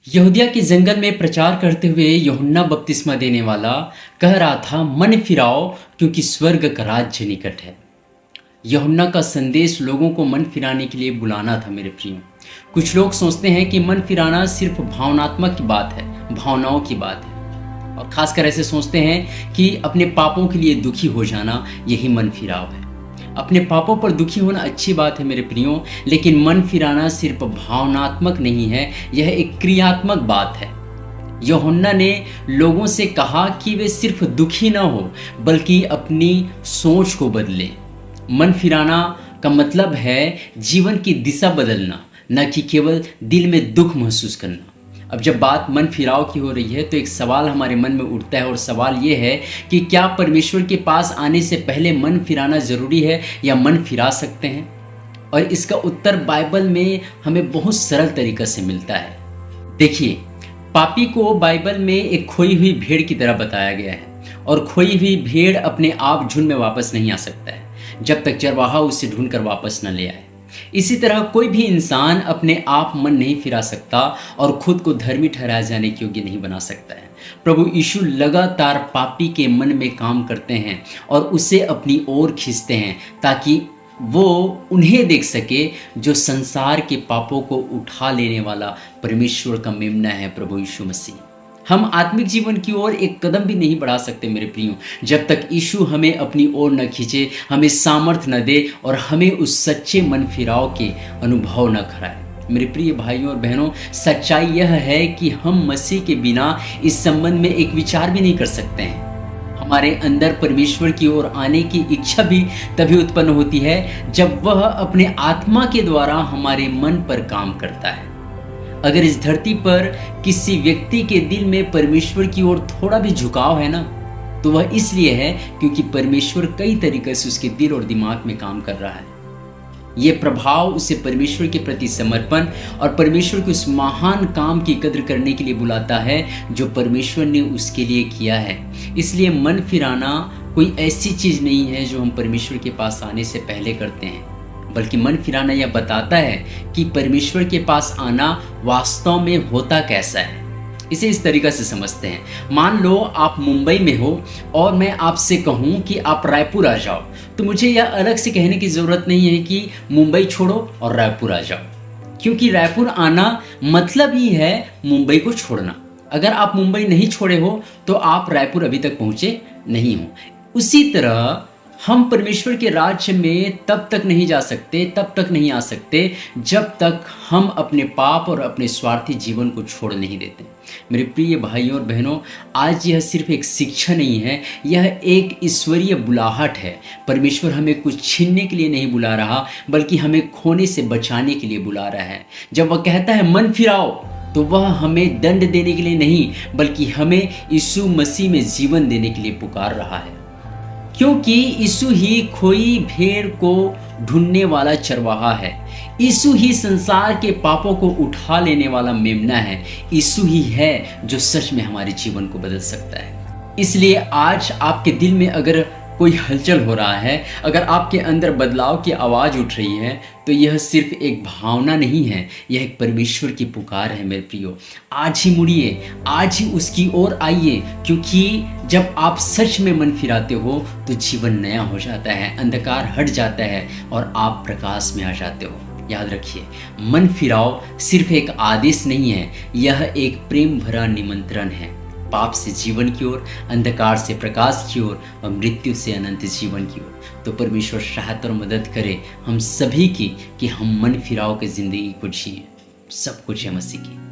यहूदिया के जंगल में प्रचार करते हुए यूहन्ना बपतिस्मा देने वाला कह रहा था, मन फिराओ क्योंकि स्वर्ग का राज्य निकट है। यूहन्ना का संदेश लोगों को मन फिराने के लिए बुलाना था। मेरे प्रियो, कुछ लोग सोचते हैं कि मन फिराना सिर्फ भावनात्मक की बात है, भावनाओं की बात है, और खासकर ऐसे सोचते हैं कि अपने पापों के लिए दुखी हो जाना यही मन फिराव है। अपने पापों पर दुखी होना अच्छी बात है मेरे प्रियो, लेकिन मन फिराना सिर्फ भावनात्मक नहीं है, यह एक क्रियात्मक बात है। यूहन्ना ने लोगों से कहा कि वे सिर्फ दुखी ना हो बल्कि अपनी सोच को बदलें। मन फिराना का मतलब है जीवन की दिशा बदलना, न कि केवल दिल में दुख महसूस करना। अब जब बात मन फिराव की हो रही है तो एक सवाल हमारे मन में उठता है, और सवाल ये है कि क्या परमेश्वर के पास आने से पहले मन फिराना ज़रूरी है या मन फिरा सकते हैं? और इसका उत्तर बाइबल में हमें बहुत सरल तरीक़े से मिलता है। देखिए, पापी को बाइबल में एक खोई हुई भेड़ की तरह बताया गया है, और खोई हुई भेड़ अपने आप झुंड में वापस नहीं आ सकता है जब तक चरवाहा उसे ढूंढ कर वापस न ले आए। इसी तरह कोई भी इंसान अपने आप मन नहीं फिरा सकता और खुद को धर्मी ठहराए जाने के योग्य नहीं बना सकता है। प्रभु यीशु लगातार पापी के मन में काम करते हैं और उसे अपनी ओर खींचते हैं ताकि वो उन्हें देख सके जो संसार के पापों को उठा लेने वाला परमेश्वर का मेमना है, प्रभु यीशु मसीह। हम आत्मिक जीवन की ओर एक कदम भी नहीं बढ़ा सकते मेरे प्रियो, जब तक यीशु हमें अपनी ओर न खींचे, हमें सामर्थ न दे और हमें उस सच्चे मन फिराव के अनुभव न कराए। मेरे प्रिय भाइयों और बहनों, सच्चाई यह है कि हम मसीह के बिना इस संबंध में एक विचार भी नहीं कर सकते हैं। हमारे अंदर परमेश्वर की ओर आने की इच्छा भी तभी उत्पन्न होती है जब वह अपने आत्मा के द्वारा हमारे मन पर काम करता है। अगर इस धरती पर किसी व्यक्ति के दिल में परमेश्वर की ओर थोड़ा भी झुकाव है ना, तो वह इसलिए है क्योंकि परमेश्वर कई तरीके से उसके दिल और दिमाग में काम कर रहा है। यह प्रभाव उसे परमेश्वर के प्रति समर्पण और परमेश्वर के उस महान काम की कद्र करने के लिए बुलाता है जो परमेश्वर ने उसके लिए किया है। इसलिए मन फिराना कोई ऐसी चीज़ नहीं है जो हम परमेश्वर के पास आने से पहले करते हैं, बल्कि मन फिराना यह बताता है कि परमेश्वर के पास आना वास्तव में होता कैसा है। इसे इस तरीक़े से समझते हैं। मान लो आप मुंबई में हो और मैं आपसे कहूँ कि आप रायपुर आ जाओ, तो मुझे यह अलग से कहने की ज़रूरत नहीं है कि मुंबई छोड़ो और रायपुर आ जाओ, क्योंकि रायपुर आना मतलब ही है मुंबई को छोड़ना। अगर आप मुंबई नहीं छोड़े हो तो आप रायपुर अभी तक पहुँचे नहीं हो। उसी तरह हम परमेश्वर के राज्य में तब तक नहीं जा सकते, तब तक नहीं आ सकते जब तक हम अपने पाप और अपने स्वार्थी जीवन को छोड़ नहीं देते। मेरे प्रिय भाइयों और बहनों, आज यह सिर्फ एक शिक्षा नहीं है, यह एक ईश्वरीय बुलाहट है। परमेश्वर हमें कुछ छीनने के लिए नहीं बुला रहा, बल्कि हमें खोने से बचाने के लिए बुला रहा है। जब वह कहता है मन फिराओ, तो वह हमें दंड देने के लिए नहीं, बल्कि हमें यीशु मसीह में जीवन देने के लिए पुकार रहा है, क्योंकि यीशु ही खोई भेड़ को ढूंढने वाला चरवाहा है। यीशु ही संसार के पापों को उठा लेने वाला मेमना है। यीशु ही है जो सच में हमारे जीवन को बदल सकता है। इसलिए आज आपके दिल में अगर कोई हलचल हो रहा है, अगर आपके अंदर बदलाव की आवाज़ उठ रही है, तो यह सिर्फ एक भावना नहीं है, यह एक परमेश्वर की पुकार है। मेरे प्रियो, आज ही मुड़िए, आज ही उसकी ओर आइए, क्योंकि जब आप सच में मन फिराते हो तो जीवन नया हो जाता है, अंधकार हट जाता है और आप प्रकाश में आ जाते हो। याद रखिए, मन फिराओ सिर्फ एक आदेश नहीं है, यह एक प्रेम भरा निमंत्रण है। पाप से जीवन की ओर, अंधकार से प्रकाश की ओर और मृत्यु से अनंत जीवन की ओर। तो परमेश्वर सहायता और मदद करे हम सभी की कि हम मन फिराव की जिंदगी को जिए। सब कुछ है मसीह की।